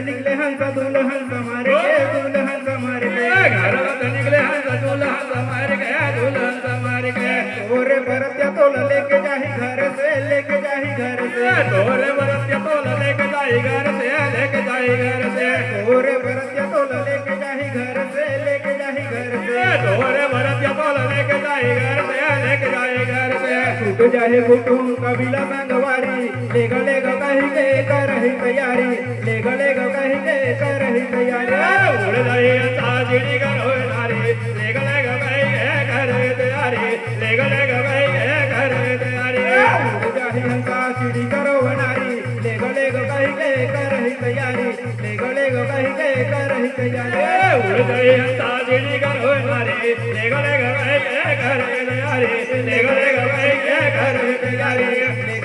निकले हंस दुल्हन समार के दुल्हन समार के घरात निघले हंस दुल्हन समार के दुल्हन समार के तोरे बरत्या तोल लेके जाही घर से लेके जाही घर से तोरे बरत्या तोल लेके जाई घर से लेके जाई घर से तोरे बरत्या तोल लेके जाही घर से लेके जाही घर से तोरे बरत्या तोल लेके जाई घर से लेके जाई घर से छूट जाहे कुटुंब कबीला संगवारी ले गले कही के करही तैयारी ले गले कही के करही तैयारी उड़ जाई साजड़ी घर हो नारी ले गले गई घर तैयारी ले गले गई घर तैयारी उड़ जाही हंसा सीढ़ी करो नारी ले गले कही के करही तैयारी ले गले कही के करही तैयारी उड़ जाई साजड़ी घर हो नारी ले गले गई घर तैयारी ले गले गई घर तैयारी